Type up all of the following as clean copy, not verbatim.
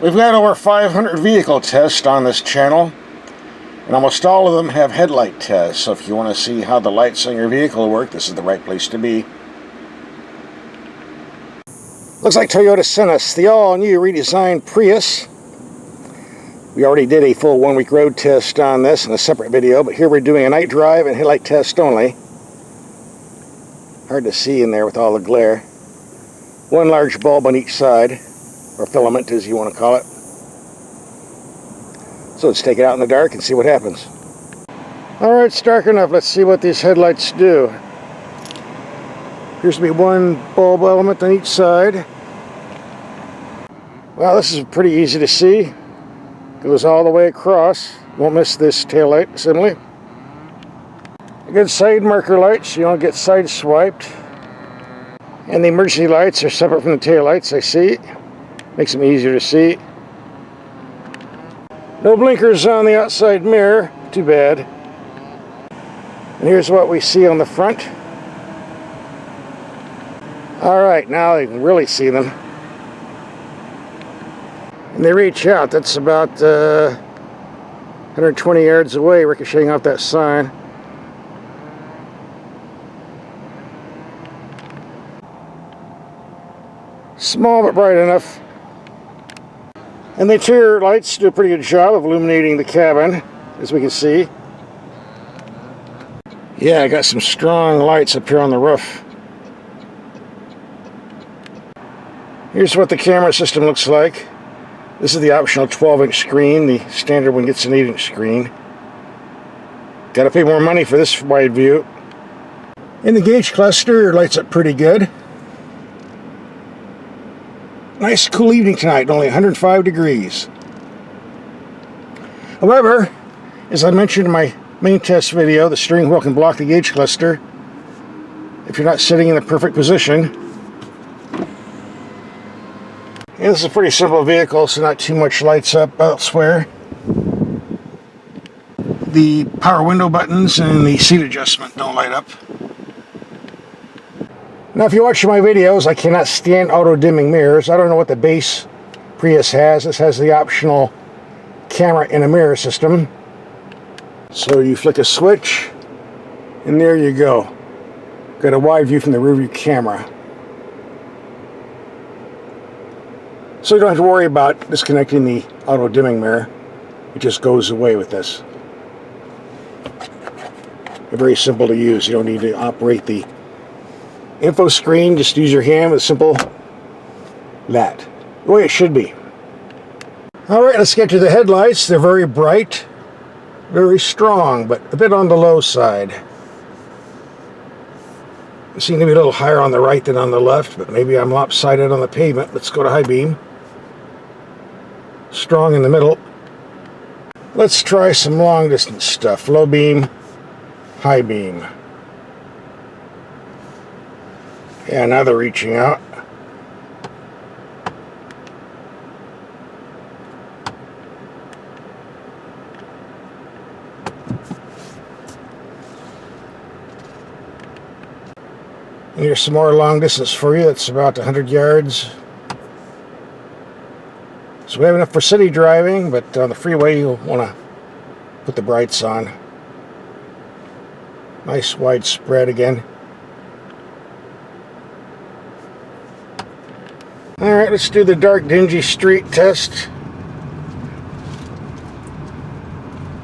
We've got over 500 vehicle tests on this channel, and almost all of them have headlight tests, so if you want to see how the lights on your vehicle work, this is the right place to be. Looks like Toyota sent us the all-new redesigned Prius. We already did a full one-week road test on this in a separate video, but here we're doing a night drive and headlight test only. Hard to see in there with all the glare. One large bulb on each side, or filament as you want to call it. So let's take it out in the dark and see what happens. Alright, it's dark enough. Let's see what these headlights do. Appears to be one bulb element on each side. Well, this is pretty easy to see. Goes all the way across. Won't miss this taillight assembly. A good side marker light so you don't get side swiped. And the emergency lights are separate from the taillights, I see. Makes them easier to see. No blinkers on the outside mirror. Too bad. And here's what we see on the front. Alright, now you can really see them. And they reach out. That's about 120 yards away, ricocheting off that sign. Small but bright enough. And the interior lights do a pretty good job of illuminating the cabin, as we can see. Yeah, I got some strong lights up here on the roof. Here's what the camera system looks like. This is the optional 12-inch screen. The standard one gets an 8-inch screen. Gotta pay more money for this wide view. In the gauge cluster, it lights up pretty good. Nice cool evening tonight, only 105 degrees. However, as I mentioned in my main test video, the steering wheel can block the gauge cluster if you're not sitting in the perfect position. And this is a pretty simple vehicle, so not too much lights up elsewhere. The power window buttons and the seat adjustment don't light up. Now, if you watch my videos, I cannot stand auto-dimming mirrors. I don't know what the base Prius has. This has the optional camera in a mirror system. So you flick a switch, and there you go. Got a wide view from the rear view camera. So you don't have to worry about disconnecting the auto-dimming mirror. It just goes away with this. They're very simple to use. You don't need to operate the info screen. Just use your hand with simple that. The way it should be. Alright, let's get to the headlights. They're very bright, very strong, but a bit on the low side. They seem to be a little higher on the right than on the left, but maybe I'm lopsided on the pavement. Let's go to high beam. Strong in the middle. Let's try some long distance stuff. Low beam, high beam. Yeah, now they're reaching out. And here's some more long distance for you. It's about 100 yards. So we have enough for city driving, but on the freeway you'll want to put the brights on. Nice wide spread again. Alright, let's do the dark dingy street test.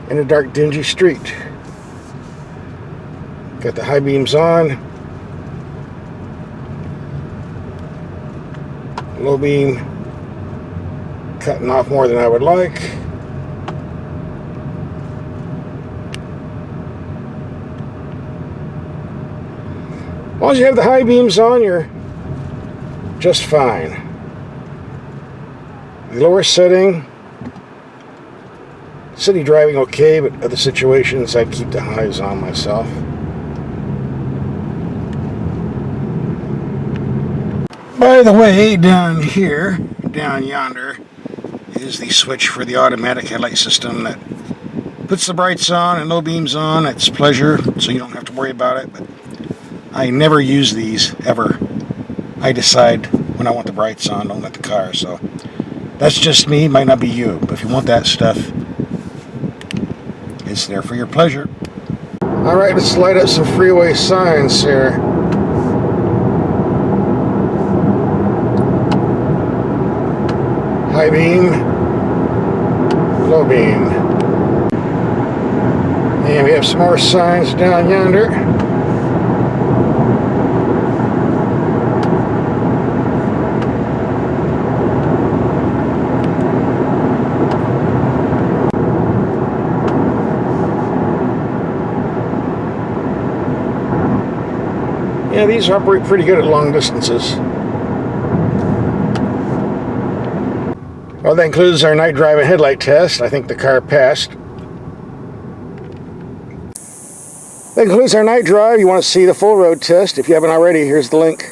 In a dark dingy street. Got the high beams on. Low beam cutting off more than I would like. As long as you have the high beams on, you're just fine. The lower setting, city driving okay, but other situations I'd keep the highs on myself. By the way, down here, down yonder, is the switch for the automatic headlight system that puts the brights on and low beams on at its pleasure, so you don't have to worry about it. But I never use these, ever. I decide when I want the brights on, don't let the car, so That's just me, might not be you. But if you want that stuff, it's there for your pleasure. Alright, let's light up some freeway signs here. High beam, low beam. And we have some more signs down yonder. Yeah, these operate pretty good at long distances. Well, that includes our night drive and headlight test. I think the car passed. That concludes our night drive. You want to see the full road test? If you haven't already, here's the link.